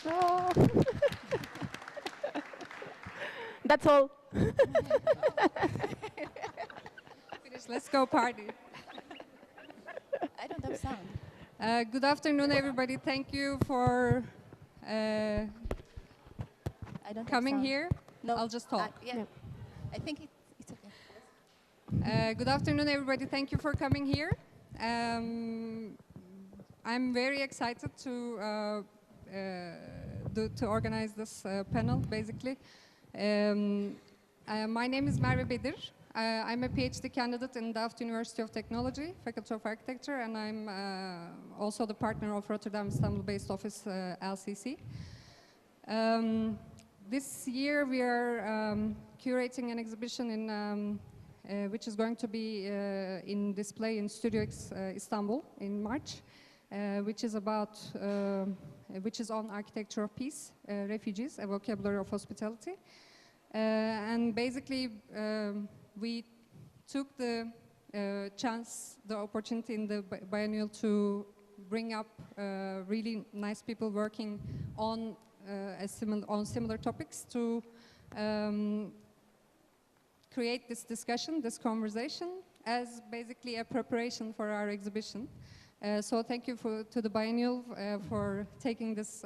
Oh. That's all. Finish. Let's go party. I don't have sound. Good afternoon, everybody. Thank you for I don't have coming sound. here. No, I'll just talk. yeah. Yeah. I think it's okay. Good afternoon, everybody. Thank you for coming here. I'm very excited to organize this panel, basically. My name is Raby. I'm a PhD candidate in Delft University of Technology, Faculty of Architecture, and I'm also the partner of Rotterdam Istanbul-based office, LCC. This year we are curating an exhibition in, which is going to be in display in Studio X Istanbul in March, which is about, which is on architecture of peace, refugees, a vocabulary of hospitality. And basically, we took the chance, the opportunity in the biennial to bring up really nice people working on similar topics to create this discussion, this conversation, as basically a preparation for our exhibition. So thank you to the biennial for taking this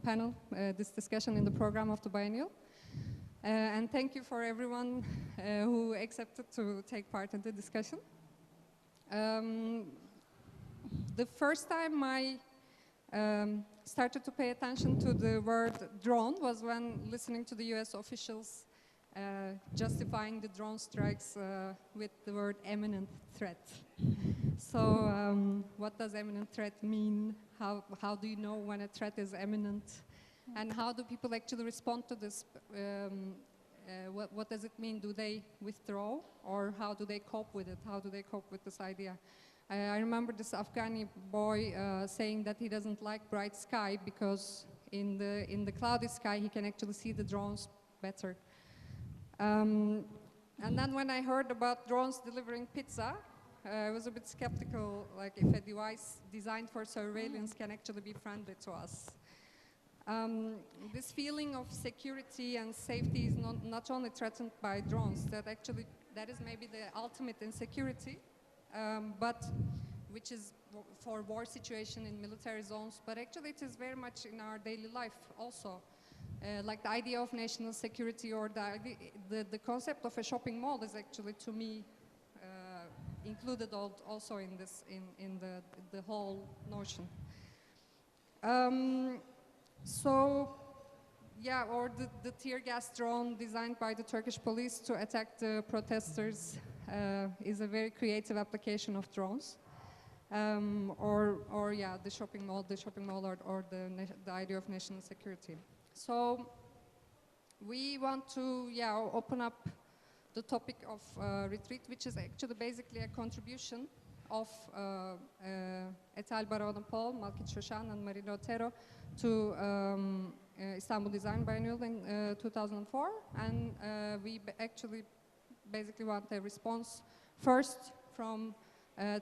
panel, this discussion in the program of the biennial. And thank you for everyone who accepted to take part in the discussion. The first time I started to pay attention to the word drone was when listening to the US officials justifying the drone strikes with the word imminent threat. So what does imminent threat mean? How do you know when a threat is imminent? And how do people actually respond to this? What does it mean? Do they withdraw, or how do they cope with it? How do they cope with this idea? I remember this Afghani boy saying that he doesn't like bright sky because in the cloudy sky he can actually see the drones better. And then when I heard about drones delivering pizza, I was a bit skeptical, like if a device designed for surveillance can actually be friendly to us. This feeling of security and safety is not only threatened by drones, that is maybe the ultimate insecurity, but which is for war situation in military zones, but actually it is very much in our daily life also. Like the idea of national security or the concept of a shopping mall is actually, to me, included also in this, in the whole notion. So, yeah, or the tear gas drone designed by the Turkish police to attack the protesters is a very creative application of drones. Or yeah, the shopping mall or the idea of national security. So, we want to, yeah, open up the topic of retreat, which is actually basically a contribution of Etel Baronopol, Malkit Shoshan, and Marina Otero to Istanbul Design Biennial in 2004, and we actually basically want a response first from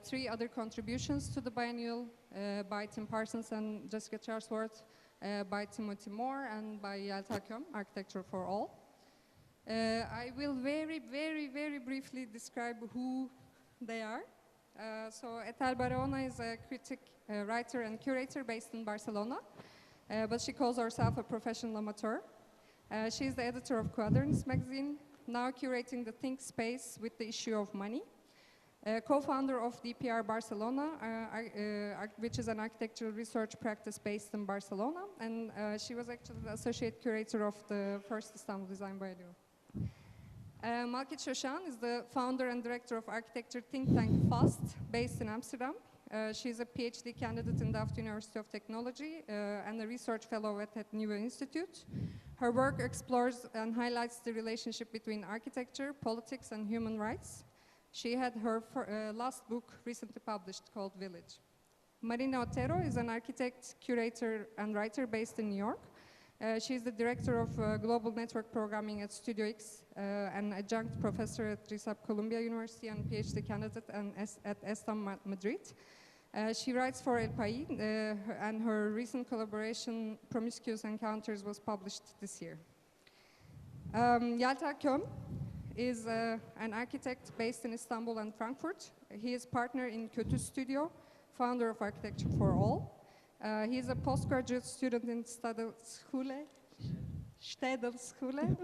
3 other contributions to the biennial by Tim Parsons and Jessica Charlesworth, by Timothy Moore, and by Yelta Köm, Architecture for All. I will very briefly describe who they are. So Etel Barona is a critic, writer and curator based in Barcelona, but she calls herself a professional amateur. She is the editor of Quaderns magazine, now curating the Think Space with the issue of money. Co-founder of DPR Barcelona, which is an architectural research practice based in Barcelona, and she was actually the associate curator of the first Istanbul Design Biennial. Malkit Shoshan is the founder and director of architecture think tank FAST, based in Amsterdam. She's a PhD candidate in Delft University of Technology and a research fellow at the Nieuwe Institute. Her work explores and highlights the relationship between architecture, politics, and human rights. She had her last book recently published called Village. Marina Otero is an architect, curator, and writer based in New York. She is the director of Global Network Programming at Studio X, an adjunct professor at RISAP Columbia University, and PhD candidate at ESTAM Madrid. She writes for El País, and her recent collaboration, Promiscuous Encounters, was published this year. Yalta Köm is an architect based in Istanbul and Frankfurt. He is partner in Kültür Studio, founder of Architecture for All. He is a postgraduate student in Stadtschule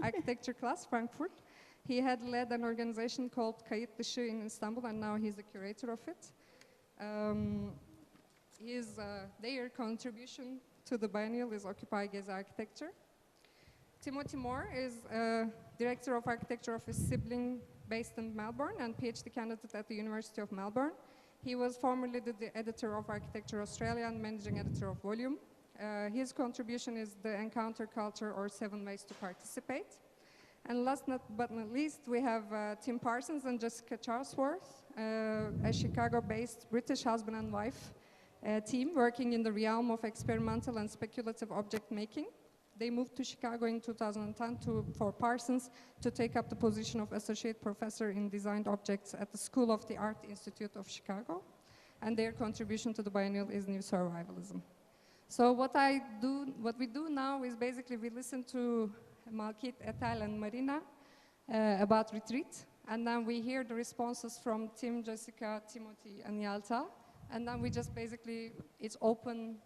Architecture class, Frankfurt. He had led an organization called Kayıt Dışı in Istanbul, and now he's the curator of it. Their contribution to the biennial is Occupy Gezi Architecture. Timothy Moore is director of architecture of his sibling based in Melbourne and PhD candidate at the University of Melbourne. He was formerly the editor of Architecture Australia and managing editor of Volume. His contribution is the Encounter Culture, or 7 Ways to Participate. And last but not least, we have Tim Parsons and Jessica Charlesworth, a Chicago-based British husband and wife team working in the realm of experimental and speculative object making. They moved to Chicago in 2010 for Parsons to take up the position of associate professor in designed objects at the School of the Art Institute of Chicago. And their contribution to the biennial is new survivalism. So what we do now is basically we listen to Malkit, Etal, and Marina about retreat, and then we hear the responses from Tim, Jessica, Timothy, and Yalta, and then we just basically, it's open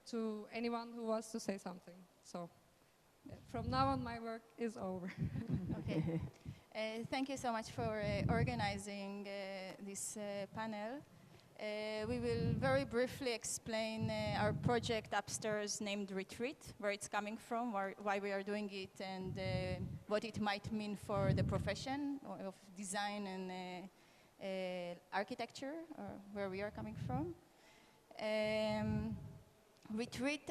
to anyone who wants to say something. So from now on, my work is over. Okay. Thank you so much for organizing this panel. We will very briefly explain our project upstairs named Retreat, where it's coming from, why we are doing it, and what it might mean for the profession of design and architecture, or where we are coming from. Retreat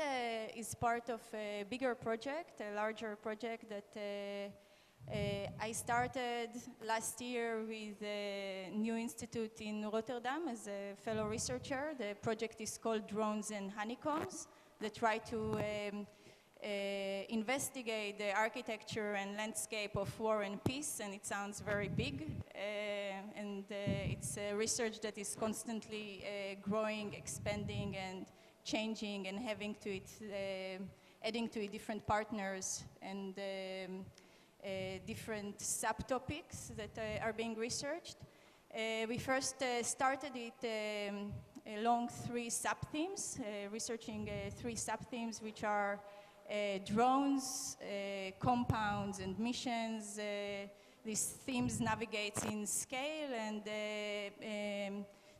is part of a bigger project, a larger project that I started last year with a new institute in Rotterdam as a fellow researcher. The project is called Drones and Honeycombs, that try to investigate the architecture and landscape of war and peace, and it sounds very big. It's a research that is constantly growing, expanding, and changing, and having to it, adding to it different partners and different subtopics that are being researched. We first started it along 3 sub-themes, researching 3 sub-themes, which are drones, compounds, and missions. These themes navigate in scale and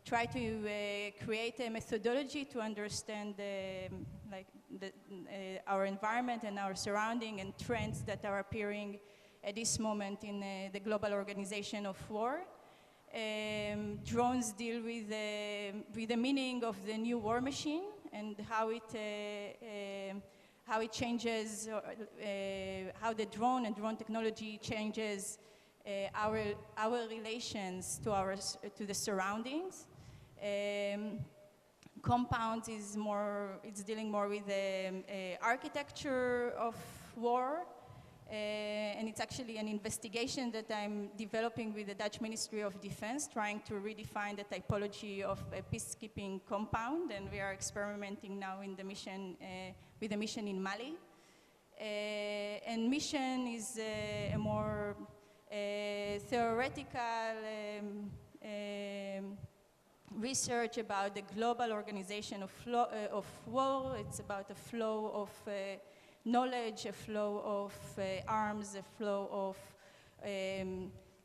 try to create a methodology to understand our environment and our surrounding and trends that are appearing at this moment in the global organization of war. Drones deal with the meaning of the new war machine and how it changes, how the drone and drone technology changes our relations to the surroundings. Compounds is it's dealing more with the architecture of war, and it's actually an investigation that I'm developing with the Dutch Ministry of Defense, trying to redefine the typology of a peacekeeping compound, and we are experimenting now in the mission with a mission in Mali. And mission is a more theoretical research about the global organization of war. It's about a flow of knowledge, a flow of arms, a flow of,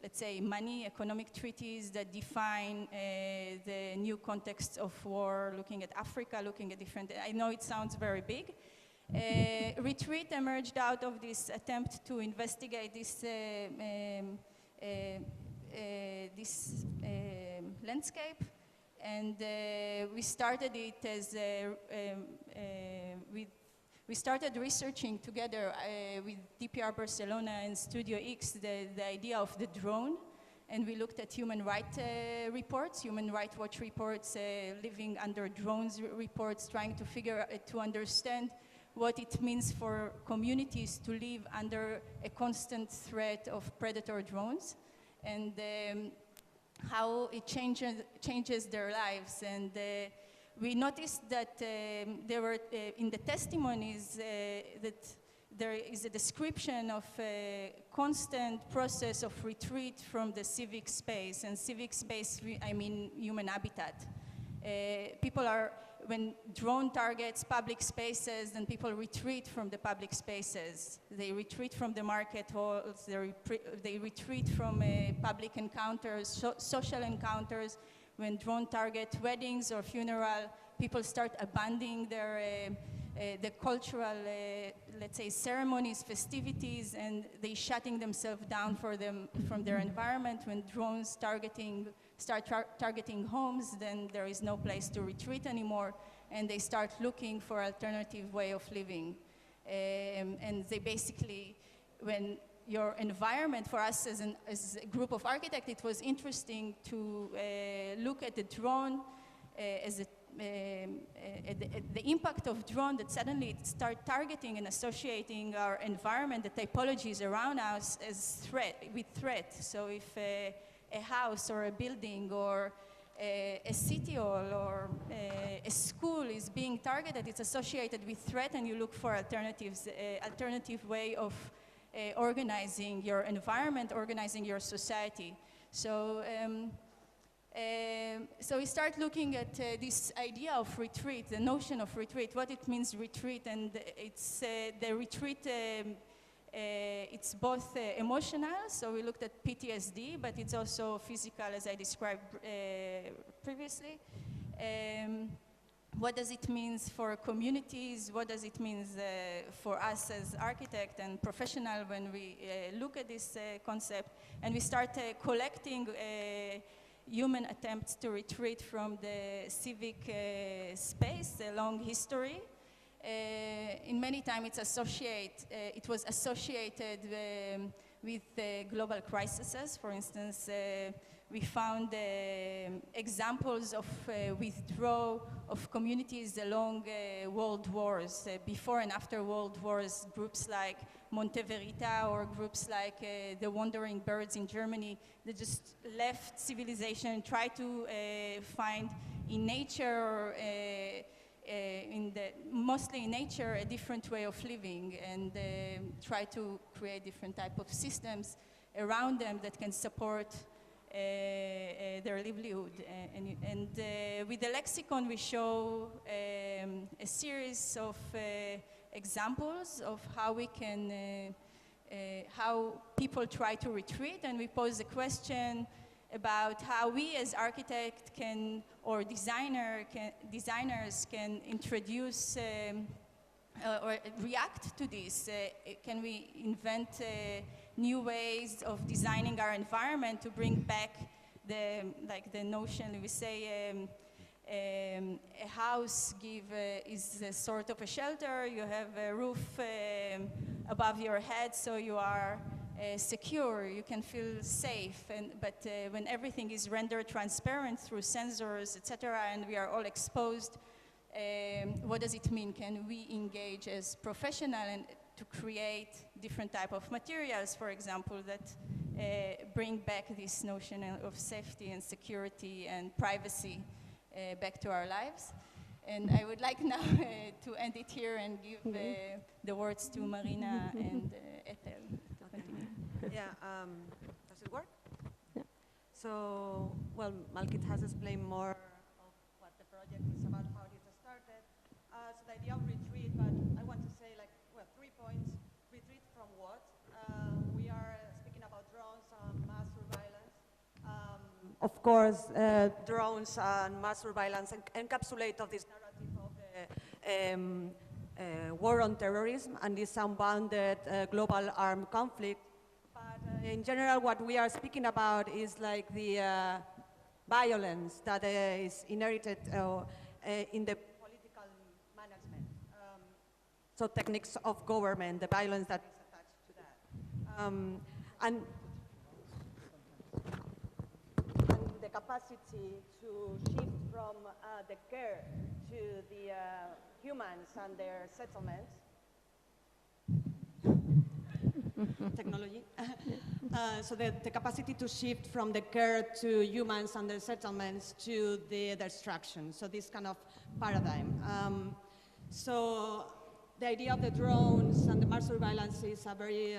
let's say, money, economic treaties that define the new context of war, looking at Africa, looking at different, I know it sounds very big. Retreat emerged out of this attempt to investigate this landscape, and we started it as we started researching together with DPR Barcelona and Studio X the idea of the drone, and we looked at human rights reports, Human Rights Watch reports, living under drones reports, trying to understand what it means for communities to live under a constant threat of predator drones, and how it changes their lives. And we noticed that there were, in the testimonies, that there is a description of a constant process of retreat from the civic space. And civic space, I mean human habitat. People are, when drone targets public spaces, then people retreat from the public spaces. They retreat from the market halls, they retreat from public encounters, social encounters. When drone target weddings or funeral, people start abandoning their the cultural, let's say, ceremonies, festivities, and they shutting themselves down from their environment. When drones start targeting homes, then there is no place to retreat anymore, and they start looking for alternative way of living. And they basically, when your environment, for us as a group of architects, it was interesting to look at the drone as the impact of drone, that suddenly it start targeting and associating our environment, the typologies around us as with threat. So if a house or a building or a city hall or a school is being targeted, it's associated with threat, and you look for alternatives, alternative way of organizing your environment, organizing your society. So so we start looking at this idea of retreat, the notion of retreat, what it means retreat, and it's the retreat, it's both emotional, so we looked at PTSD, but it's also physical, as I described previously. What does it mean for communities? What does it mean for us as architect and professional when we look at this concept? And we start collecting human attempts to retreat from the civic space, a long history. In many times it was associated with global crises. For instance, we found examples of withdrawal of communities along world wars, before and after world wars. Groups like Monte Verita or groups like the Wandering Birds in Germany, they just left civilization and tried to find in nature, mostly in nature, a different way of living, and try to create different type of systems around them that can support their livelihood. And with the lexicon, we show a series of examples of how we can, how people try to retreat, and we pose a question about how we as architects can, or designers can introduce or react to this. Can we invent new ways of designing our environment to bring back the notion, we say a house is a sort of a shelter. You have a roof above your head, so you are secure, you can feel safe. But when everything is rendered transparent through sensors, etc., and we are all exposed, what does it mean? Can we engage as professionals and to create different type of materials, for example, that bring back this notion of safety and security and privacy back to our lives? And I would like now to end it here and give the words to Marina and Ethel to continue. Yeah, does it work? Yeah. So, well, Malkit has explained more of what the project is about, how it started. So the idea of retreat, but I want to say 3 points. Retreat from what? We are speaking about drones and mass surveillance. Of course, drones and mass surveillance encapsulate of this narrative of war on terrorism and this unbounded global armed conflict. But in general, what we are speaking about is like the violence that is inherited in the political management. So techniques of government, the violence that is attached to that. And the capacity to shift from the care to the humans and their settlements. Technology. So the capacity to shift from the care to humans and the settlements to the destruction. So this kind of paradigm. So the idea of the drones and the mass surveillance is a very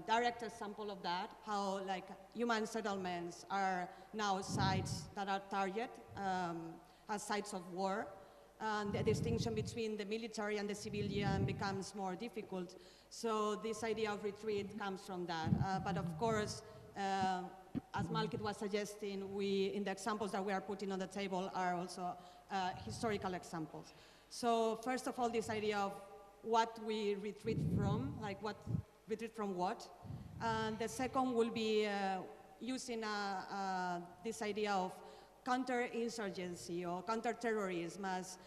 direct example of that, how like human settlements are now sites that are target, as sites of war. And the distinction between the military and the civilian becomes more difficult. So this idea of retreat comes from that. But of course, as Malkit was suggesting, in the examples that we are putting on the table are also historical examples. So first of all, this idea of what we retreat from, like what retreat from what. And the second will be using this idea of counterinsurgency or counterterrorism, as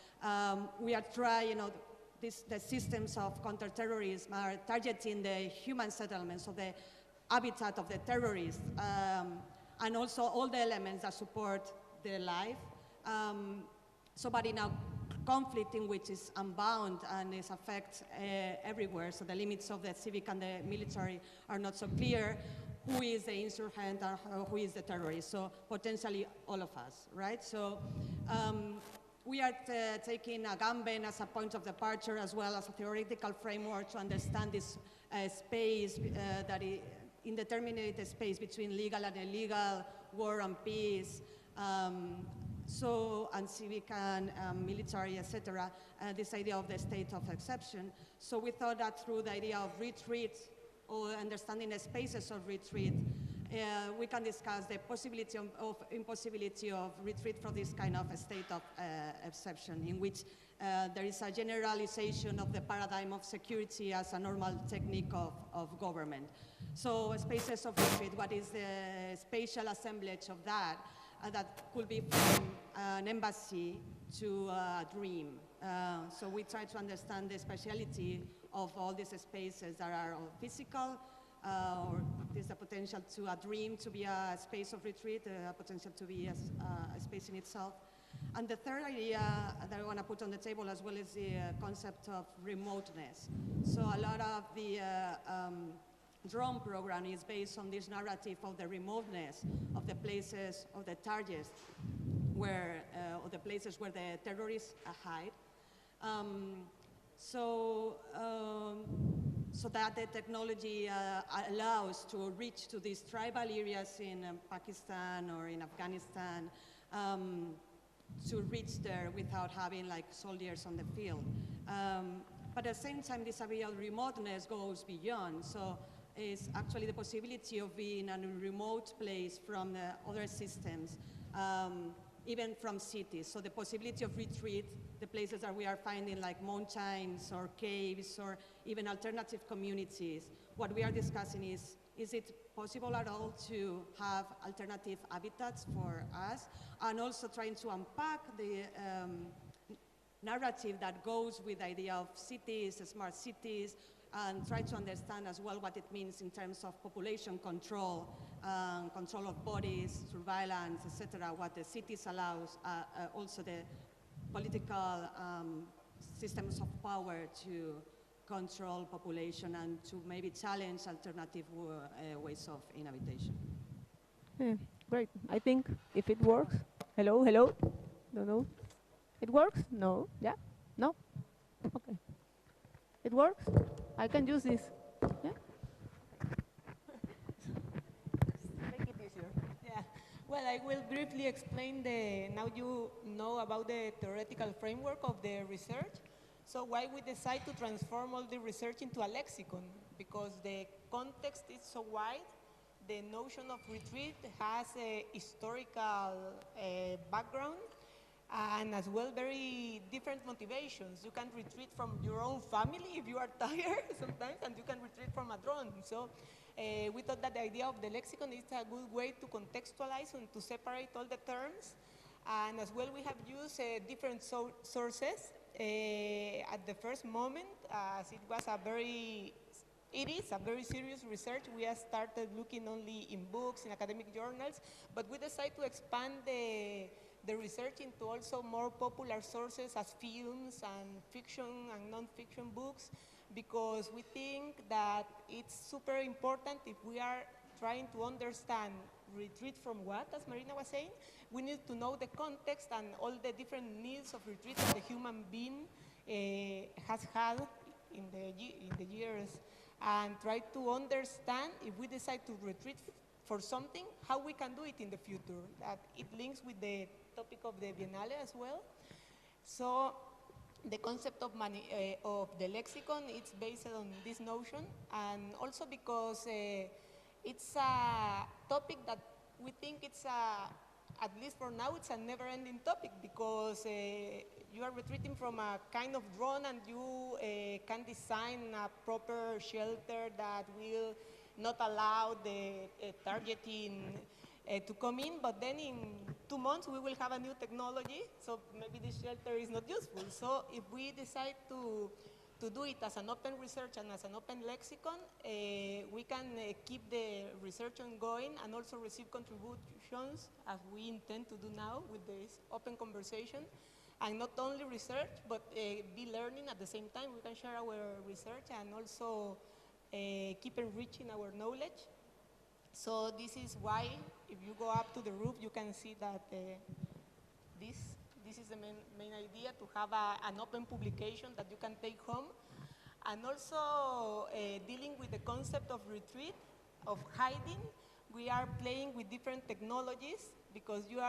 we are trying, the systems of counterterrorism are targeting the human settlements, so the habitat of the terrorists, and also all the elements that support their life. But in a conflict in which is unbound and is affects everywhere, so the limits of the civic and the military are not so clear. Who is the insurgent or who is the terrorist? So potentially all of us, right? So we are taking Agamben as a point of departure, as well as a theoretical framework to understand this space, that indeterminate space between legal and illegal, war and peace, and civic and military, etc. This idea of the state of exception. So we thought that through the idea of retreat, or understanding the spaces of retreat, we can discuss the possibility of impossibility of retreat from this kind of a state of exception, in which there is a generalization of the paradigm of security as a normal technique of government. So spaces of retreat, what is the spatial assemblage of that? That could be from an embassy to a dream. So we try to understand the speciality of all these spaces that are physical, or there's a potential to a dream to be a space of retreat, a potential to be a space in itself. And the third idea that I want to put on the table as well is the concept of remoteness. So a lot of the drone program is based on this narrative of the remoteness of the places, of the targets, where, or the places where the terrorists hide. So that the technology allows to reach to these tribal areas in Pakistan or in Afghanistan, to reach there without having like soldiers on the field. But at the same time, this idea of remoteness goes beyond. So it's actually the possibility of being in a remote place from the other systems, even from cities. So the possibility of retreat, the places that we are finding like mountains or caves or even alternative communities. What we are discussing is it possible at all to have alternative habitats for us? And also trying to unpack the narrative that goes with the idea of cities, smart cities, and try to understand as well what it means in terms of population control, control of bodies, surveillance, etc., what the cities allows, also the political systems of power to control population and to maybe challenge alternative ways of inhabitation. Yeah, great. I think if it works, hello? Don't know. It works? No? Yeah? No? Okay. It works? I can use this. Yeah? Make it easier. Yeah. Well, I will briefly explain now you know about the theoretical framework of the research. So why we decide to transform all the research into a lexicon? Because the context is so wide. The notion of retreat has a historical background, and as well very different motivations. You can retreat from your own family if you are tired sometimes, and you can retreat from a drone. So we thought that the idea of the lexicon is a good way to contextualize and to separate all the terms. And as well, we have used different sources. At the first moment, as it was it is a very serious research. We have started looking only in books, in academic journals, but we decided to expand the research into also more popular sources as films and fiction and non-fiction books, because we think that it's super important if we are trying to understand retreat from what, as Marina was saying. We need to know the context and all the different needs of retreat that the human being has had in the years, and try to understand if we decide to retreat for something, how we can do it in the future. That it links with the topic of the Biennale as well. So the concept of the lexicon, it's based on this notion, and also because it's a topic that we think it's at least for now, it's a never-ending topic, because you are retreating from a kind of drone, and you can design a proper shelter that will not allow the targeting to come in, but then in 2 months we will have a new technology, so maybe this shelter is not useful. So if we decide to do it as an open research and as an open lexicon, we can keep the research ongoing and also receive contributions, as we intend to do now with this open conversation, and not only research, but be learning at the same time. We can share our research and also keep enriching our knowledge. So this is why, if you go up to the roof, you can see that this is the main idea, to have an open publication that you can take home. And also dealing with the concept of retreat, of hiding, we are playing with different technologies, because you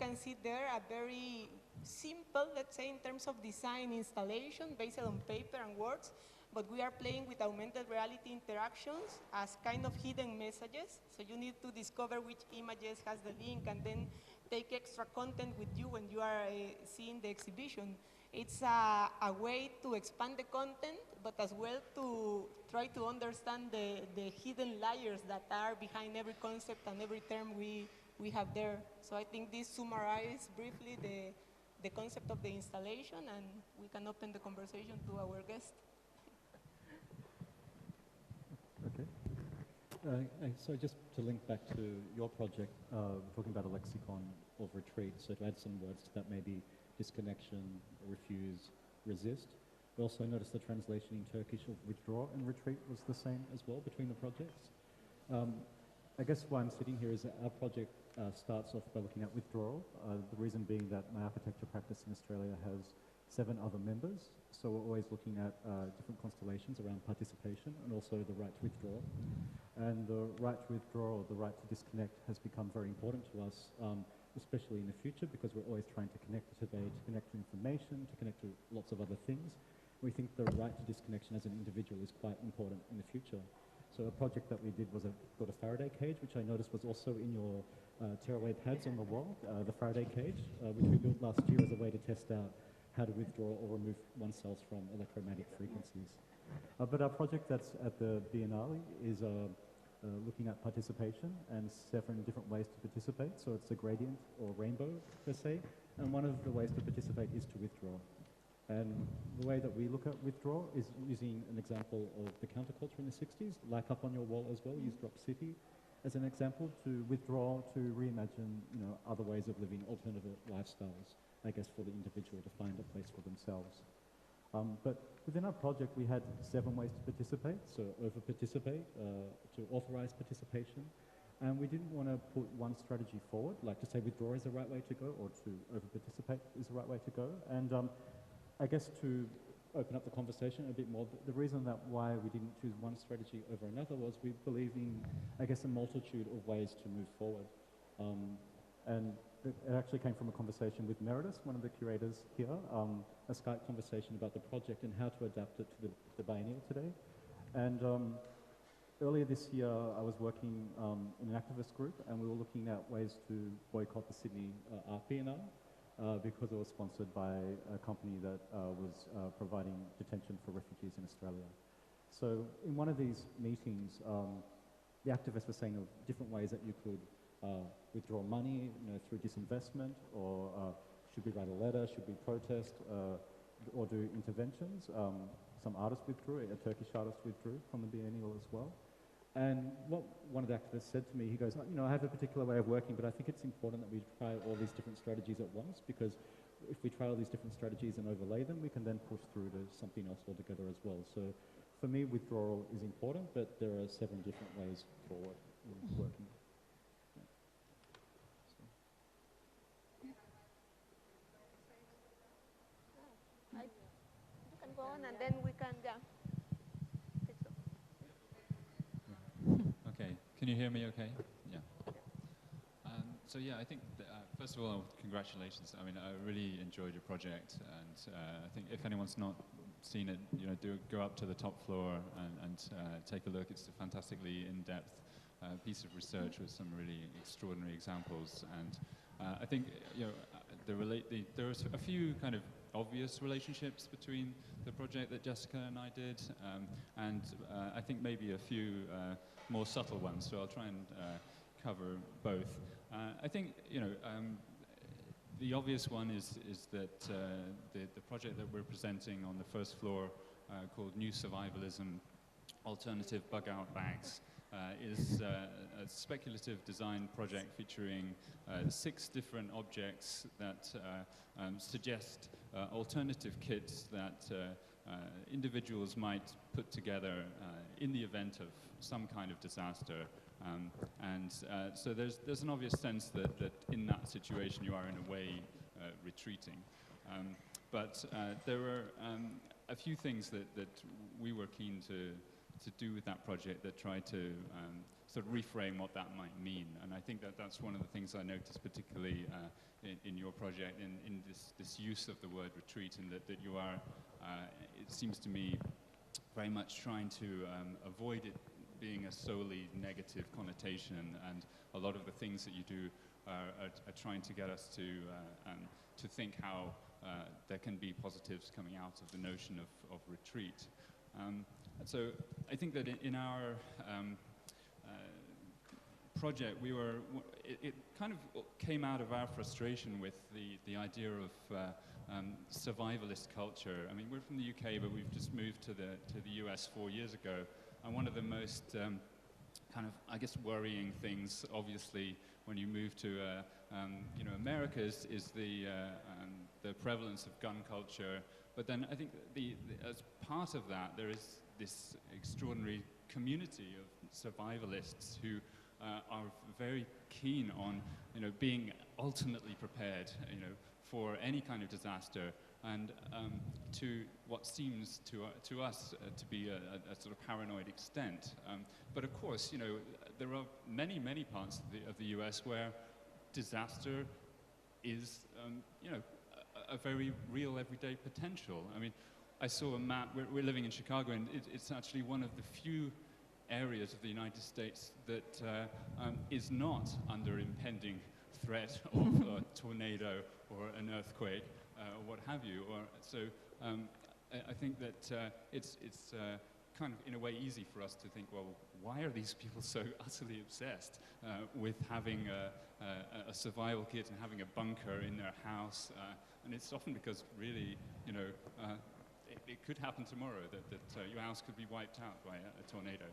can see there a very simple, let's say, in terms of design installation based on paper and words, but we are playing with augmented reality interactions as kind of hidden messages. So you need to discover which images has the link, and then take extra content with you when you are seeing the exhibition. It's a way to expand the content, but as well to try to understand the hidden layers that are behind every concept and every term we have there. So I think this summarizes briefly the concept of the installation, and we can open the conversation to our guest. Okay. So just to link back to your project, talking about a lexicon of retreat, so to add some words to that, maybe disconnection, refuse, resist. We also noticed the translation in Turkish of withdraw and retreat was the same as well between the projects. I guess why I'm sitting here is that our project starts off by looking at withdrawal, the reason being that my architecture practice in Australia has 7 other members, so we're always looking at different constellations around participation and also the right to withdraw. And the right to withdraw, or the right to disconnect, has become very important to us, especially in the future, because we're always trying to connect today, to connect to information, to connect to lots of other things. We think the right to disconnection as an individual is quite important in the future. So a project that we did was called a Faraday cage, which I noticed was also in your tearaway pads on the wall, the Faraday cage, which we built last year as a way to test out how to withdraw or remove oneself from electromagnetic frequencies. But our project that's at the Biennale is looking at participation and 7 different ways to participate. So it's a gradient or rainbow per se, and one of the ways to participate is to withdraw. And the way that we look at withdrawal is using an example of the counterculture in the 60s, like up on your wall as well, use Drop City as an example, to withdraw, to reimagine, other ways of living, alternative lifestyles, I guess, for the individual to find a place for themselves. But within our project, we had 7 ways to participate, so over-participate, to authorize participation, and we didn't want to put one strategy forward, like to say withdraw is the right way to go, or to over-participate is the right way to go. And I guess to open up the conversation a bit more, the reason that why we didn't choose one strategy over another was we believe in, I guess, a multitude of ways to move forward. And it actually came from a conversation with Meredith, one of the curators here, a Skype conversation about the project and how to adapt it to the biennial today. And earlier this year, I was working in an activist group, and we were looking at ways to boycott the Sydney Art Biennale because it was sponsored by a company that was providing detention for refugees in Australia. So in one of these meetings, the activists were saying of different ways that you could withdraw money, through disinvestment, or should we write a letter, should we protest, or do interventions. Some artists withdrew, a Turkish artist withdrew from the biennial as well. And what one of the activists said to me, he goes, I have a particular way of working, but I think it's important that we try all these different strategies at once, because if we try all these different strategies and overlay them, we can then push through to something else altogether as well. So for me, withdrawal is important, but there are 7 different ways forward. working. Yeah. So. You can go on, and then we can, yeah. Okay, can you hear me okay? Yeah. So yeah, I think, first of all, congratulations. I mean, I really enjoyed your project, and I think if anyone's not seen it, do go up to the top floor and take a look. It's a fantastically in-depth piece of research with some really extraordinary examples, and I think there are a few kind of obvious relationships between the project that Jessica and I did, and I think maybe a few more subtle ones. So I'll try and cover both. I think the obvious one is that the project that we're presenting on the first floor, called New Survivalism: Alternative Bug-Out Bags, is a speculative design project featuring 6 different objects that suggest alternative kits that individuals might put together in the event of some kind of disaster. So there's an obvious sense that in that situation you are in a way retreating. But there were a few things that we were keen to do with that project that tried to sort of reframe what that might mean. And I think that's one of the things I noticed particularly in your project, in this use of the word retreat, and that you are, it seems to me, very much trying to avoid it being a solely negative connotation, and a lot of the things that you do are trying to get us to think how there can be positives coming out of the notion of retreat. So I think that in our project, it kind of came out of our frustration with the idea of survivalist culture. I mean, we're from the UK, but we've just moved to the US 4 years ago. And one of the most kind of, I guess, worrying things, obviously, when you move to America is the prevalence of gun culture. But then I think as part of that, there is this extraordinary community of survivalists who are very keen on, being ultimately prepared, for any kind of disaster, and to what seems to us to be a sort of paranoid extent. But of course, there are many parts of the US where disaster is, a very real everyday potential. I mean, I saw a map. We're living in Chicago, and it's actually one of the few areas of the United States that is not under impending threat of a tornado or an earthquake or what have you. I think that it's kind of, in a way, easy for us to think, well, why are these people so utterly obsessed with having a survival kit and having a bunker in their house? And it's often because really, it could happen tomorrow that your house could be wiped out by a tornado.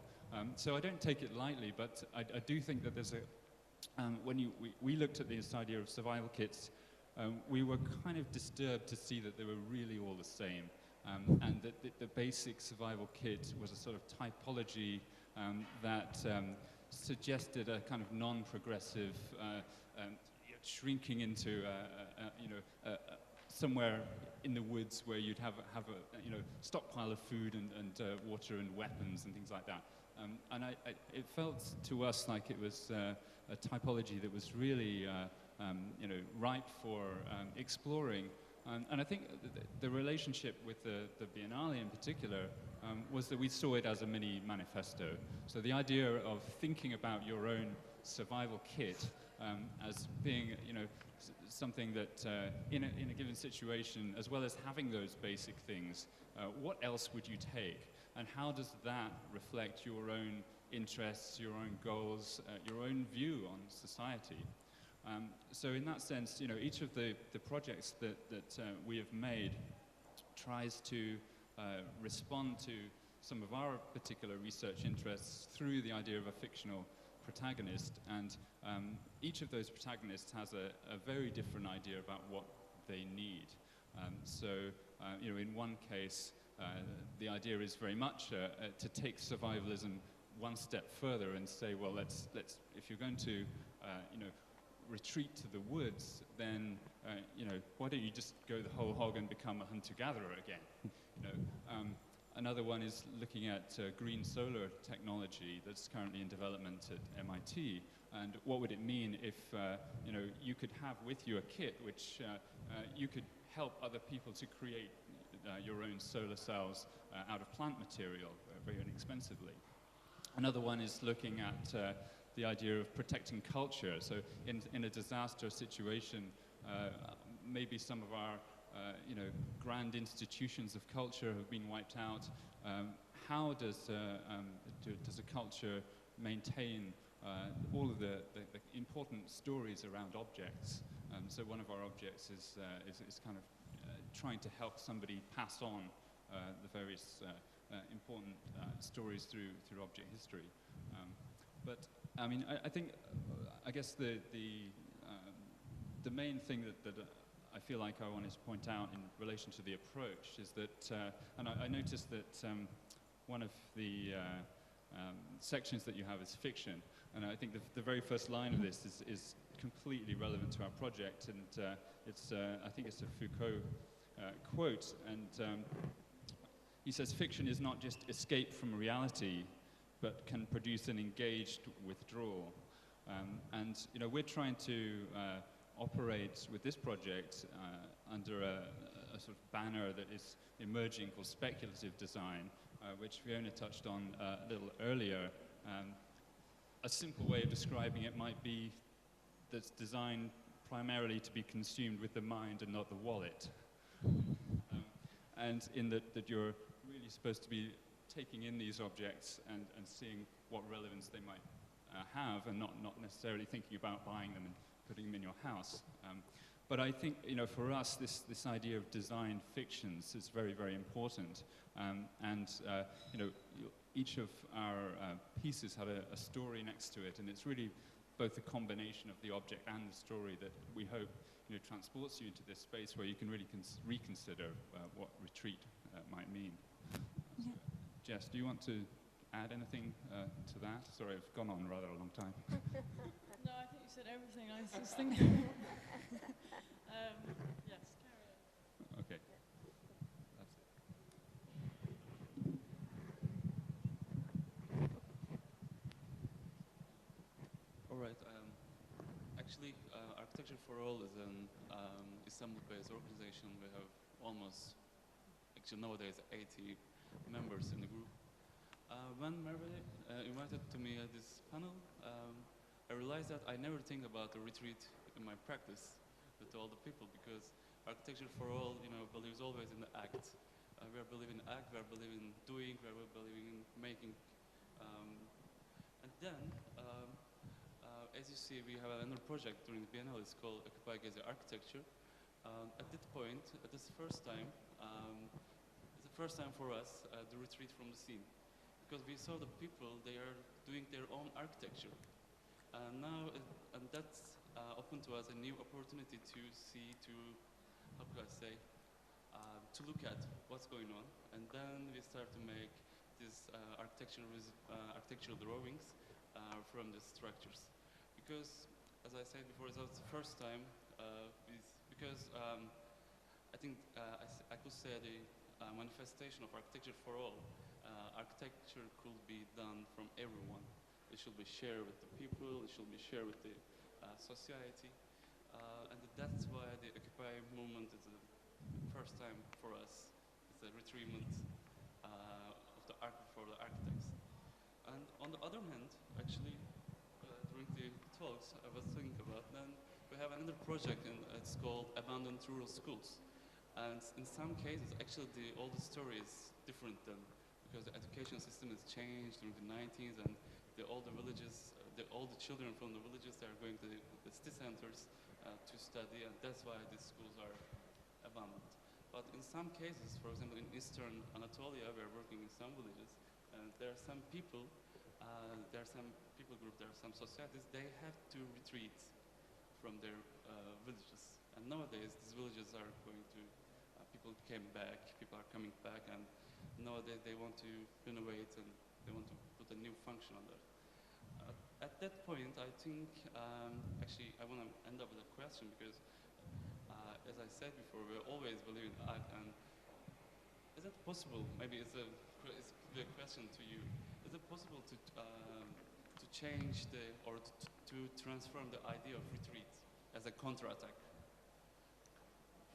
So I don't take it lightly, but I do think that there's when we looked at this idea of survival kits, we were kind of disturbed to see that they were really all the same, and that the basic survival kit was a sort of typology that suggested a kind of non-progressive shrinking into somewhere in the woods where you'd have a stockpile of food and water and weapons and things like that. And it felt to us like it was a typology that was really ripe for exploring. And I think the relationship with the Biennale in particular was that we saw it as a mini manifesto. So the idea of thinking about your own survival kit as being, something that in a given situation, as well as having those basic things, what else would you take? And how does that reflect your own interests, your own goals, your own view on society? So in that sense, each of the projects that we have made tries to respond to some of our particular research interests through the idea of a fictional protagonist, and each of those protagonists has a very different idea about what they need. In one case, the idea is very much to take survivalism one step further and say, well, let's if you're going to, you know, retreat to the woods, then you know, why don't you just go the whole hog and become a hunter-gatherer again? You know, another one is looking at green solar technology that's currently in development at MIT, and what would it mean if you know, you could have with you a kit which you could help other people to create your own solar cells out of plant material very inexpensively. Another one is looking at the idea of protecting culture. So in a disaster situation, maybe some of our you know, grand institutions of culture have been wiped out. How does a culture maintain all of the important stories around objects? So one of our objects is kind of trying to help somebody pass on the various important stories through object history. But I mean, I think, I guess the main thing that I feel like I wanted to point out in relation to the approach is that, and I noticed that one of the sections that you have is fiction, and I think the very first line of this is completely relevant to our project, and it's I think it's a Foucault quote, and he says, "Fiction is not just escape from reality, but can produce an engaged withdrawal." And you know, we're trying to operate with this project under a sort of banner that is emerging called speculative design, which Fiona touched on a little earlier. A simple way of describing it might be that it's designed primarily to be consumed with the mind and not the wallet. And in that you're really supposed to be taking in these objects and seeing what relevance they might have, and not necessarily thinking about buying them and putting them in your house. But I think, you know, for us, this idea of design fictions is very, very important. And you know, each of our pieces have a story next to it, and it's really both a combination of the object and the story that we hope, you know, transports you into this space where you can really reconsider what retreat might mean. So, Jess, do you want to add anything to that? Sorry, I've gone on rather a long time. No, I think you said everything I was thinking. Yes, carry on. Okay. That's it. All right. Actually, Architecture for All is an Istanbul-based organization. We have almost, actually nowadays, 80 members in the group. When Raby invited to me at this panel, I realized that I never think about a retreat in my practice with all the people, because Architecture for All, you know, believes always in the act. We are believing in act, we are believing in doing, we are believing in making. And then, as you see, we have another project during the Biennale. It's called Occupy Gezi Architecture. At this point, this is the first time, for us to retreat from the scene, because we saw the people, they are doing their own architecture. Now, and that's opened to us a new opportunity to see, how could I say, to look at what's going on. And then we start to make these architectural drawings from the structures. Because, as I said before, it was the first time, because I think I could say the manifestation of Architecture for All, architecture could be done from everyone. It should be shared with the people, it should be shared with the society. And that's why the Occupy movement is the first time for us. It's a retreatment for the architects. And on the other hand, actually, during the talks, I was thinking about, then we have another project, and it's called Abandoned Rural Schools. And in some cases, actually, all the story is different than, because the education system has changed during the 90s, and all the villages, all the children from the villages, they are going to the city centers to study, and that's why these schools are abandoned. But in some cases, for example, in Eastern Anatolia, we are working in some villages, and there are some people, there are some people groups, there are some societies, they have to retreat from their villages. And nowadays, these villages are going to, people came back, people are coming back, and nowadays they want to renovate and they want to put put a new function on that. At that point, I think, actually, I want to end up with a question because, as I said before, we always believe in art, and is it possible, maybe it's a question to you, is it possible to change to transform the idea of retreat as a counterattack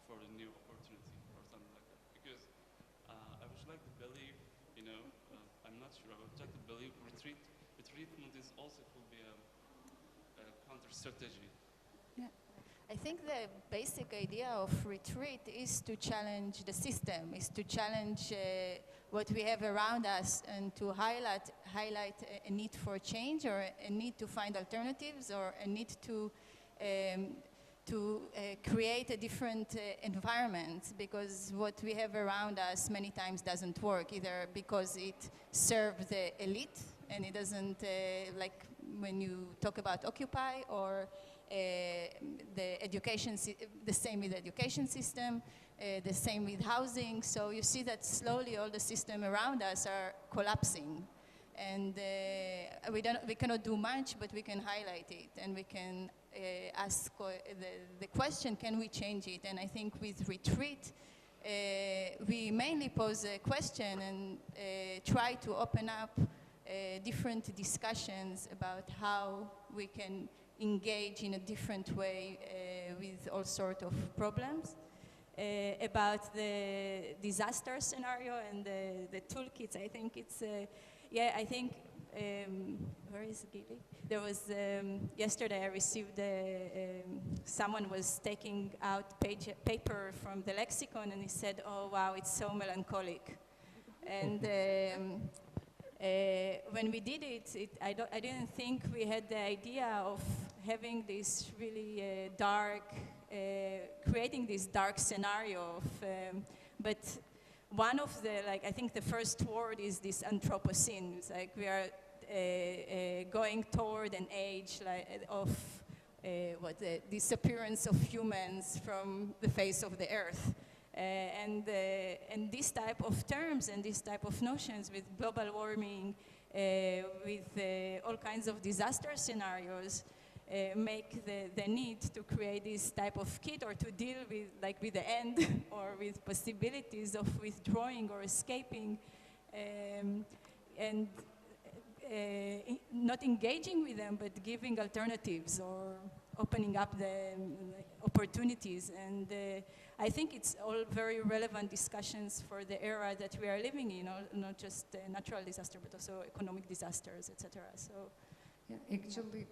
for a new opportunity or something like that? Because I would like to believe, I'm not sure, I would like to believe retreatment is also could be a counter-strategy. Yeah. I think the basic idea of retreat is to challenge the system, is to challenge what we have around us and to highlight a need for change or a need to find alternatives or a need to create a different environment, because what we have around us many times doesn't work, either because it serves the elite and it doesn't, like when you talk about Occupy, or the same with the education system, the same with housing. So you see that slowly all the system around us are collapsing. And we cannot do much, but we can highlight it, and we can ask the question, can we change it? And I think with retreat, we mainly pose a question and try to open up different discussions about how we can engage in a different way with all sorts of problems. About the disaster scenario and the toolkits, I think it's, I think, where is Gili? There was, yesterday I received, someone was taking out paper from the lexicon, and he said, oh wow, it's so melancholic. And when we did it, I didn't think we had the idea of having this really dark, creating this dark scenario of, but one of the, I think the first word is this Anthropocene. It's like we are going toward an age of the disappearance of humans from the face of the earth. And this type of terms and this type of notions with global warming, with all kinds of disaster scenarios, make the need to create this type of kit, or to deal with with the end or with possibilities of withdrawing or escaping, and not engaging with them, but giving alternatives or opening up the opportunities. And I think it's all very relevant discussions for the era that we are living in, not just natural disaster, but also economic disasters, etc. So, yeah, actually,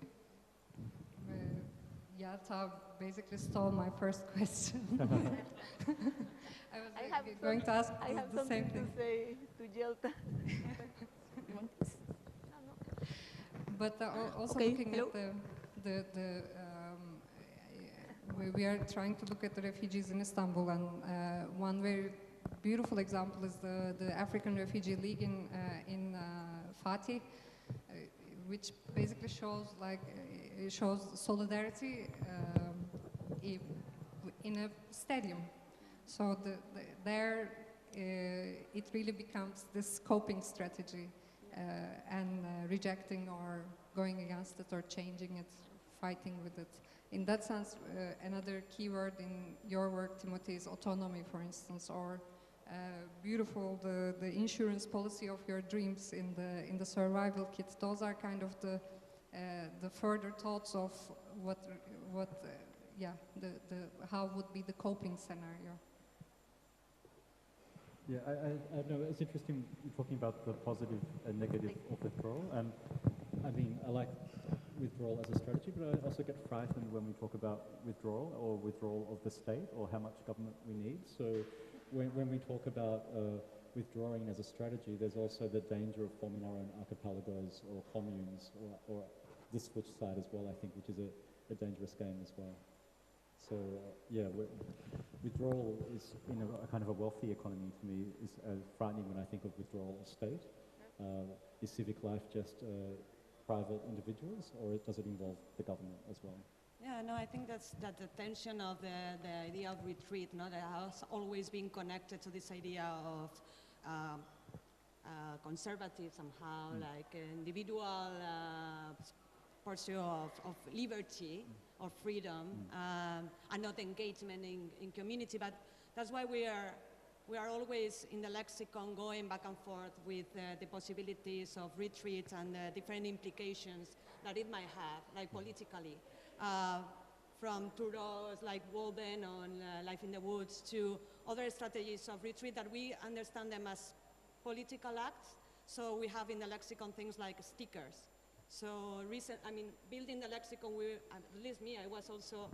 Yata basically stole my first question. I was going to ask the same thing. To say to Jelta. You want this? But also Okay, looking hello? at we are trying to look at the refugees in Istanbul, and one very beautiful example is the African Refugee League in Fatih, which basically shows shows solidarity in a stadium. So there it really becomes this coping strategy, and rejecting or going against it or changing it, fighting with it. In that sense, another keyword in your work, Timothy, is autonomy, for instance, or beautiful the insurance policy of your dreams in the survival kit. Those are kind of the further thoughts of how would be the coping scenario. Yeah, I know it's interesting you're talking about the positive and negative of withdrawal, and I mean I like withdrawal as a strategy, but I also get frightened when we talk about withdrawal or withdrawal of the state or how much government we need. So when we talk about withdrawing as a strategy, there's also the danger of forming our own archipelagos or communes, or the switch side as well, I think, which is a dangerous game as well. So withdrawal is, in a kind of a wealthy economy, to me, is frightening when I think of withdrawal of state. Is civic life just private individuals, or does it involve the government as well? Yeah, no, I think that's the tension of the idea of retreat, that has always been connected to this idea of conservative somehow, like individual pursuit of liberty or freedom, and not engagement in community. But that's why we are always in the lexicon going back and forth with the possibilities of retreat and the different implications that it might have, like politically. From Thoreau's like Walden on Life in the Woods to other strategies of retreat that we understand them as political acts. So we have in the lexicon things like stickers. So building the lexicon, at least me, I was also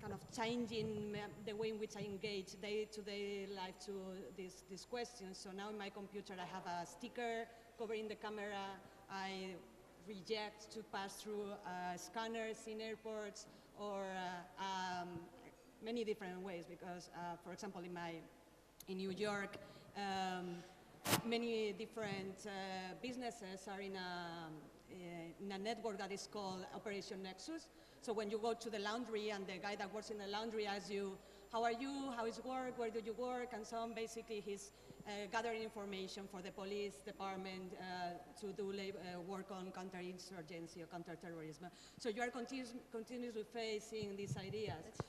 kind of changing the way in which I engage day-to-day life to these questions. So now in my computer I have a sticker covering the camera. I reject to pass through scanners in airports or many different ways because, for example, in New York, many different businesses are in a network that is called Operation Nexus. So when you go to the laundry and the guy that works in the laundry asks you, how are you, how is work, where do you work, and so on, basically he's gathering information for the police department to do work on counterinsurgency or counterterrorism. So you are continuously facing these ideas.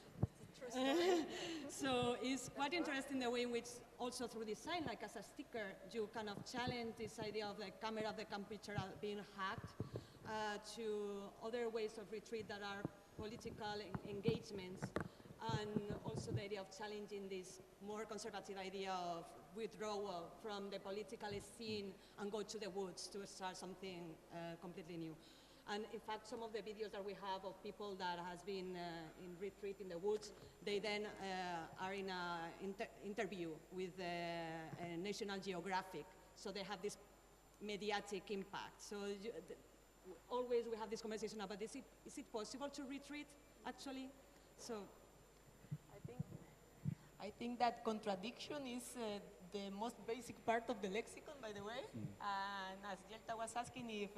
So it's quite interesting the way in which also through design, like as a sticker, you kind of challenge this idea of the camera of the computer being hacked to other ways of retreat that are political engagements, and also the idea of challenging this more conservative idea of withdrawal from the political scene and go to the woods to start something completely new. And in fact, some of the videos that we have of people that has been in retreat in the woods, they then are in an interview with National Geographic. So they have this mediatic impact. So always we have this conversation about, is it possible to retreat, actually? So I think that contradiction is the most basic part of the lexicon, by the way. And as Yelta was asking if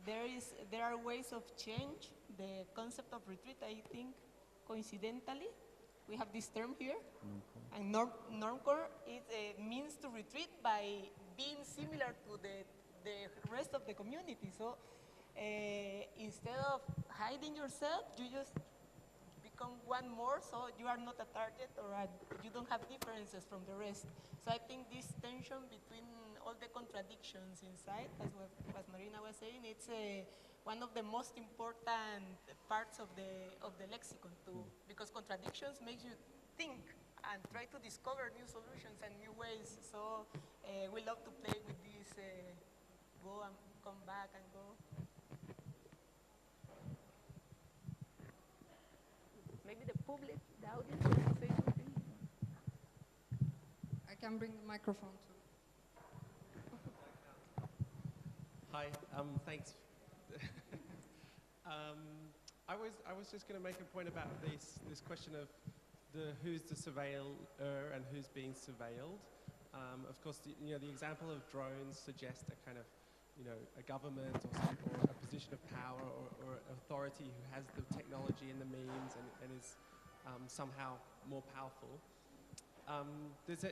there are ways of change, the concept of retreat, I think, coincidentally, we have this term here. And normcore, it means to retreat by being similar to the rest of the community. So instead of hiding yourself, you just become one more, so you are not a target or you don't have differences from the rest. So I think this tension between all the contradictions inside, as Marina was saying, it's one of the most important parts of the lexicon too, because contradictions make you think and try to discover new solutions and new ways. So we love to play with this, go and come back and go. Maybe the public, the audience, can say something. I can bring the microphone too. Hi, thanks. I was just going to make a point about this question of who's the surveiller and who's being surveilled. Of course, the example of drones suggests a kind of, a government or a position of power or authority who has the technology and the means and is somehow more powerful. There's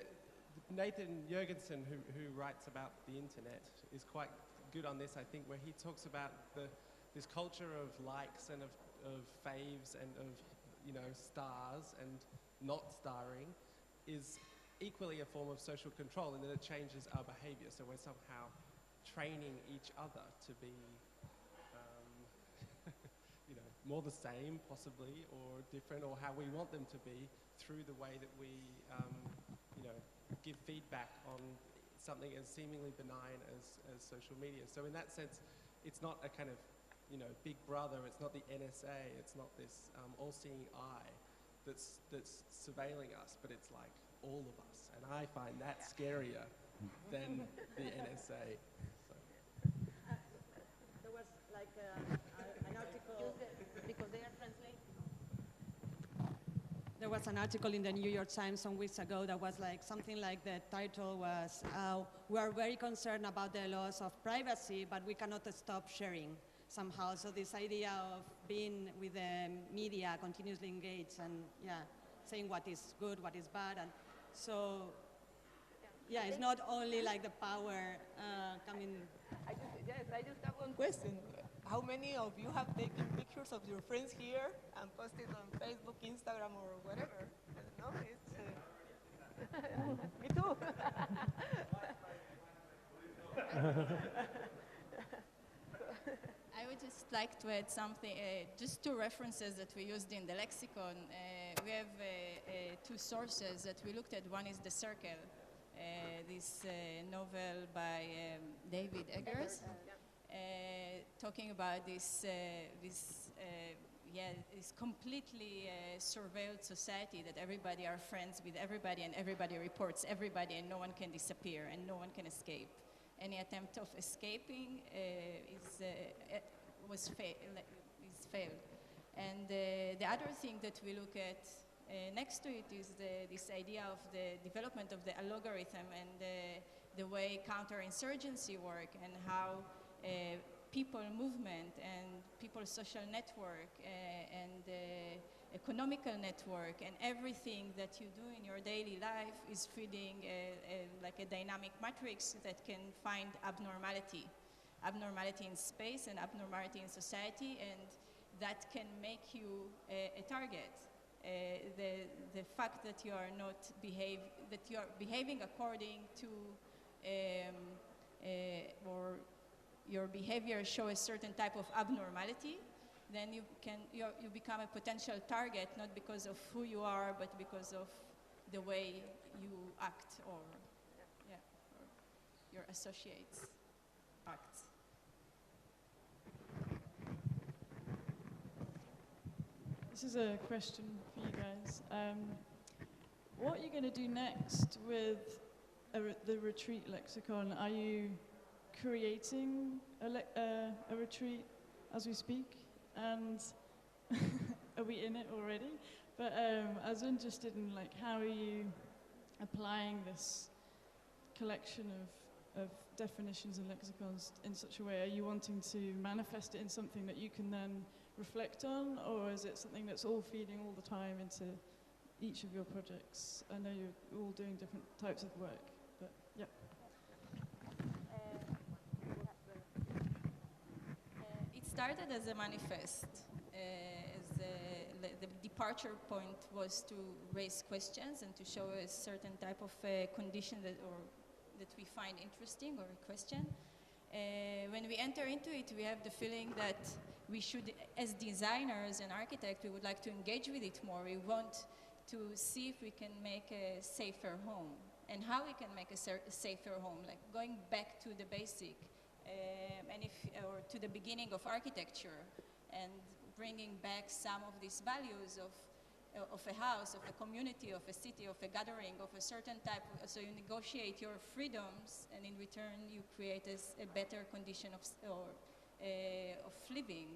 Nathan Jurgensen, who writes about the internet, is quite good on this, I think, where he talks about this culture of likes and of faves and of stars and not starring is equally a form of social control, in that it changes our behavior. So we're somehow training each other to be more the same, possibly, or different, or how we want them to be, through the way that we give feedback on something as seemingly benign as social media. So in that sense, it's not a kind of big brother, it's not the NSA, it's not this all-seeing eye that's surveilling us, but it's like all of us. And I find that scarier than the NSA. So. There was like an article, because they are translating. there was an article in the New York Times some weeks ago that was like something like the title was, we are very concerned about the loss of privacy, but we cannot stop sharing somehow. So this idea of being with the media, continuously engaged and saying what is good, what is bad. And so yeah, it's not only like the power coming. I just have one question. How many of you have taken pictures of your friends here and posted on Facebook, Instagram, or whatever? I don't know. It's Me too. I would just like to add something, just two references that we used in the lexicon. We have two sources that we looked at. One is The Circle, this novel by David Eggers, talking about this completely surveilled society that everybody are friends with everybody and everybody reports everybody and no one can disappear and no one can escape. Any attempt of escaping is failed. And the other thing that we look at next to it is this idea of the development of the algorithm and the way counterinsurgency work and how people movement and people's social network and economical network and everything that you do in your daily life is feeding like a dynamic matrix that can find abnormality in space and abnormality in society, and that can make you a target. The fact that you are behaving according to or your behavior show a certain type of abnormality, then you become a potential target, not because of who you are, but because of the way you act or your associates act. This is a question for you guys. What are you going to do next with the retreat lexicon? Are you creating a retreat as we speak? And are we in it already? But I was interested in how are you applying this collection of definitions and lexicons in such a way? Are you wanting to manifest it in something that you can then reflect on, or is it something that's all feeding all the time into each of your projects? I know you're all doing different types of work, but yeah. It started as a manifest. The departure point was to raise questions and to show a certain type of condition that we find interesting or a question. When we enter into it, we have the feeling that we should, as designers and architects, we would like to engage with it more. We want to see if we can make a safer home and how we can make a safer home, like going back to the basic or to the beginning of architecture and bringing back some of these values of a house, of a community, of a city, of a gathering, of a certain type. So you negotiate your freedoms, and in return you create a better condition of living,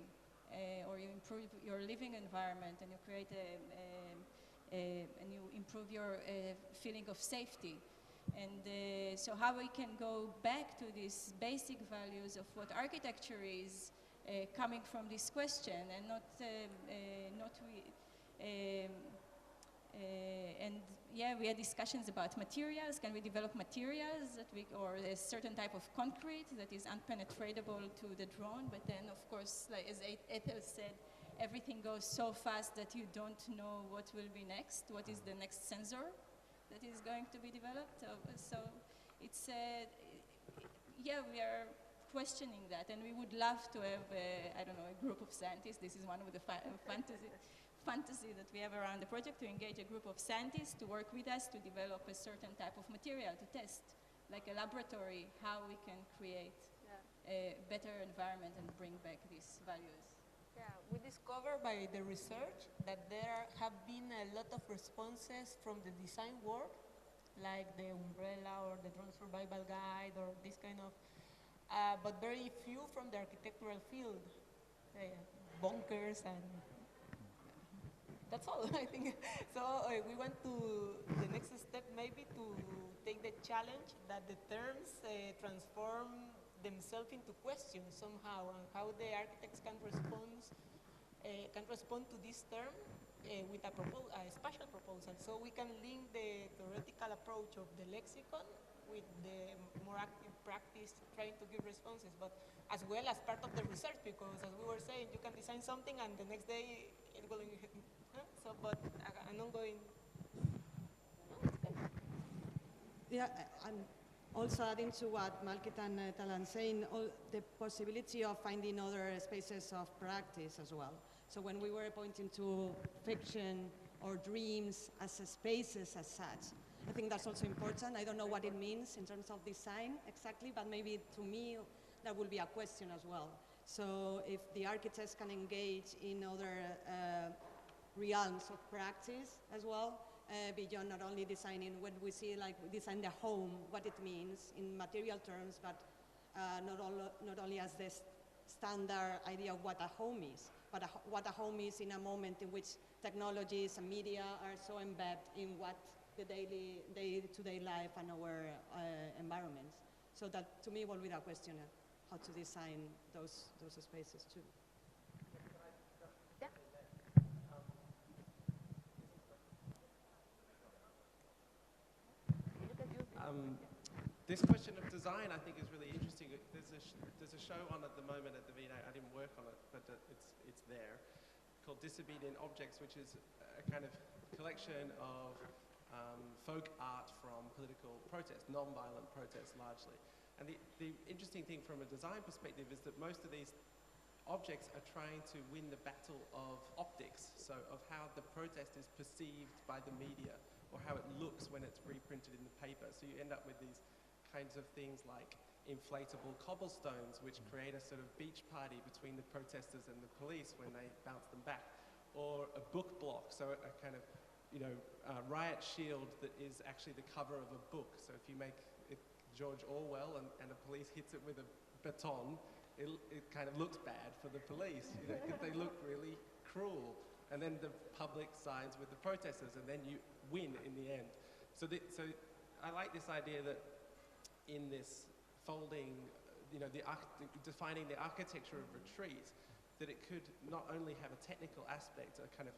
or you improve your living environment, and you create and you improve your feeling of safety. And so how we can go back to these basic values of what architecture is, coming from this question, and we had discussions about materials. Can we develop materials or a certain type of concrete that is unpenetratable to the drone? But then, of course, like as Ethel said, everything goes so fast that you don't know what will be next. What is the next sensor that is going to be developed? So it's we are questioning that, and we would love to have a group of scientists. This is one of the fantasy that we have around the project, to engage a group of scientists to work with us to develop a certain type of material to test, like a laboratory, how we can create a better environment and bring back these values. Yeah, we discovered by the research that there have been a lot of responses from the design world, like the umbrella or the drone survival guide or this kind of, but very few from the architectural field, bunkers and that's all, I think. So we want to, the next step maybe to take the challenge that the terms transform themselves into questions somehow, and how the architects can respond can respond to this term with a spatial proposal. So we can link the theoretical approach of the lexicon with the more active practice trying to give responses, but as well as part of the research, because as we were saying, you can design something and the next day it will, so, but an ongoing. Yeah, I'm also adding to what Malkit and Talan saying, the possibility of finding other spaces of practice as well. So when we were pointing to fiction or dreams as spaces as such, I think that's also important. I don't know what it means in terms of design exactly, but maybe to me that will be a question as well. So if the architects can engage in other realms of practice as well, beyond not only designing when we see like design the home, what it means in material terms, but not only as the standard idea of what a home is, but what a home is in a moment in which technologies and media are so embedded in what the day-to-day life and our environments. So that to me will be a question of how to design those spaces too. This question of design, I think, is really interesting. There's a show on at the moment at the V&A. I didn't work on it, but it's there, called Disobedient Objects, which is a kind of collection of folk art from political protest, non-violent protest largely. And the interesting thing from a design perspective is that most of these objects are trying to win the battle of optics, so of how the protest is perceived by the media or how it looks when it's reprinted in the paper. So you end up with these kinds of things like inflatable cobblestones, which create a sort of beach party between the protesters and the police when they bounce them back, or a book block, so a kind of riot shield that is actually the cover of a book. So if you make it George Orwell and the police hits it with a baton, it kind of looks bad for the police, because they look really cruel. And then the public sides with the protesters, and then you win in the end. So I like this idea that in this folding, defining the architecture of retreat, that it could not only have a technical aspect, a kind of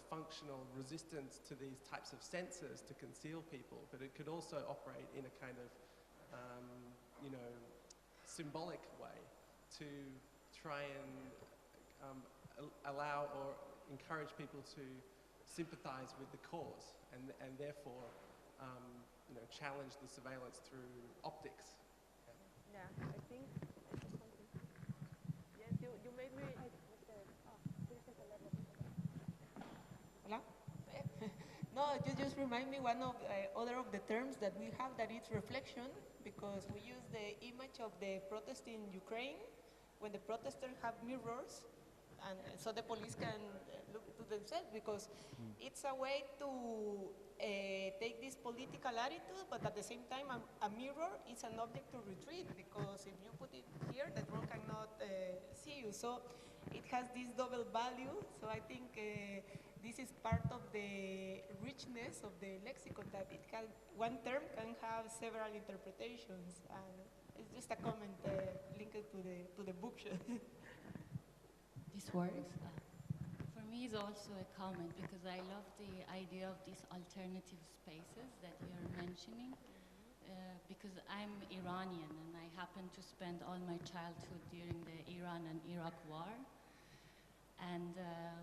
functional resistance to these types of sensors to conceal people, but it could also operate in a kind of symbolic way to try and allow or encourage people to sympathize with the cause and therefore challenge the surveillance through optics. Yeah, I think yes, you made me. Hola? No, you just remind me one of other of the terms that we have, that it's reflection, because we use the image of the protest in Ukraine when the protesters have mirrors, and so the police can look to themselves, because it's a way to take this political attitude, but at the same time a mirror is an object to retreat, because if you put it here, the drone cannot see you. So it has this double value. So I think this is part of the richness of the lexicon, that it can, one term can have several interpretations, and it's just a comment linked to the bookshelf. This works. For me, it's also a comment, because I love the idea of these alternative spaces that you're mentioning, because I'm Iranian and I happened to spend all my childhood during the Iran and Iraq war. And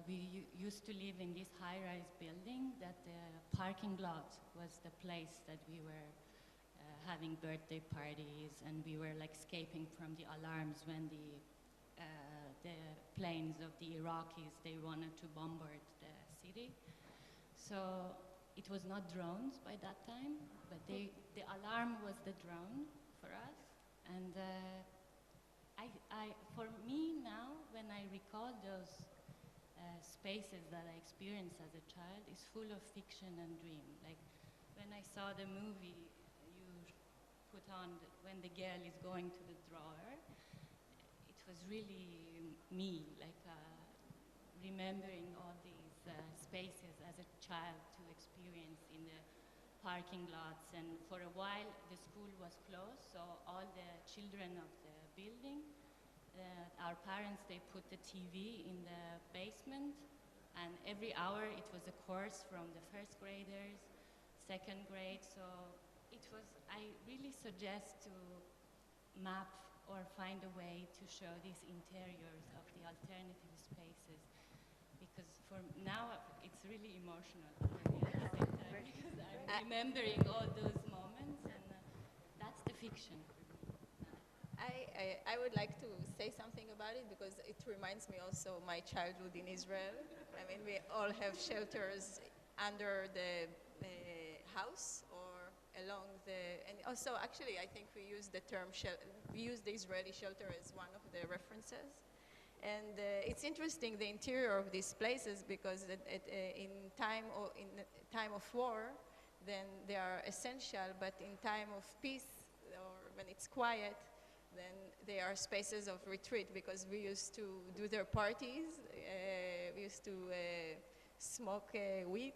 we used to live in this high-rise building that the parking lot was the place that we were having birthday parties, and we were like escaping from the alarms when the planes of the Iraqis, they wanted to bombard the city. So it was not drones by that time, but the alarm was the drone for us. And for me now, when I recall those spaces that I experienced as a child, is full of fiction and dream. Like when I saw the movie you put on when the girl is going to the drawer, it was really me, like remembering all these spaces as a child to experience in the parking lots. And for a while the school was closed, so all the children of the building, Our parents, they put the TV in the basement, and every hour it was a course from the first graders, second grade. So it was, I really suggest to map or find a way to show these interiors of the alternative spaces, because for now it's really emotional for me at the same time, because I'm remembering all those moments, and that's the fiction. I would like to say something about it because it reminds me also my childhood in Israel. I mean, we all have shelters under the house or along the, and also actually I think we use the term, we use the Israeli shelter as one of the references. And it's interesting, the interior of these places, because in time of war, then they are essential, but in time of peace, or when it's quiet, then they are spaces of retreat, because we used to do their parties, we used to smoke weed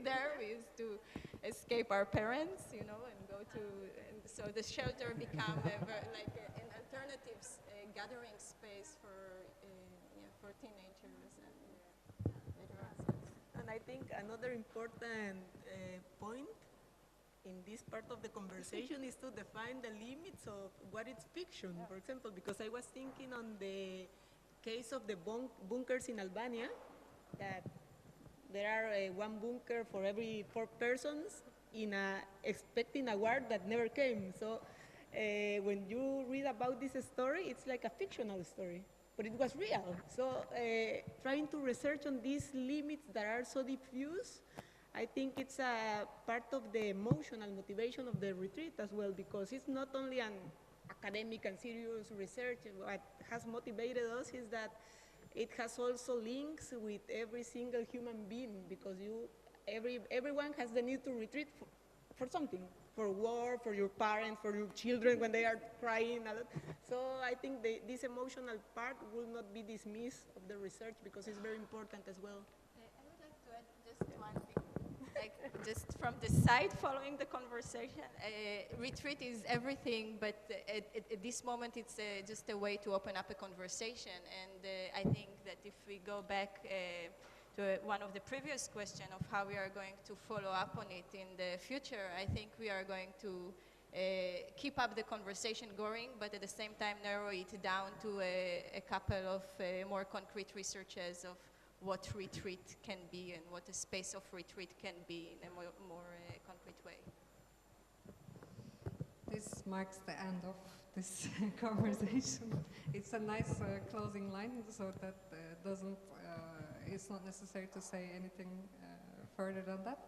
there, we used to escape our parents, you know, and go to, and so the shelter became like an alternative gathering space for teenagers and adolescents. And I think another important point in this part of the conversation is to define the limits of what is fiction, for example, because I was thinking on the case of the bunkers in Albania, that there are one bunker for every 4 persons expecting a war that never came. So when you read about this story, it's like a fictional story, but it was real. So trying to research on these limits that are so diffuse, I think it's a part of the emotional motivation of the retreat as well, because it's not only an academic and serious research. What has motivated us is that it has also links with every single human being, because everyone has the need to retreat for something, for war, for your parents, for your children when they are crying a lot. So I think this emotional part will not be dismissed of the research, because it's very important as well. I would like to add just one thing. Like, just from the side following the conversation, retreat is everything, but at this moment it's just a way to open up a conversation. And I think that if we go back to one of the previous questions of how we are going to follow up on it in the future, I think we are going to keep up the conversation going, but at the same time narrow it down to a couple of more concrete researches of what retreat can be and what a space of retreat can be in a more concrete way. This marks the end of this conversation. It's a nice closing line, so that it's not necessary to say anything further than that.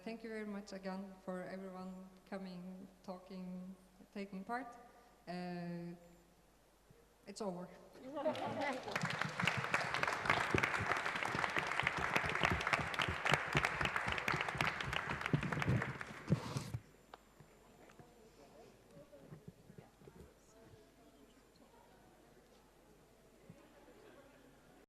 Thank you very much again for everyone coming, talking, taking part. It's over.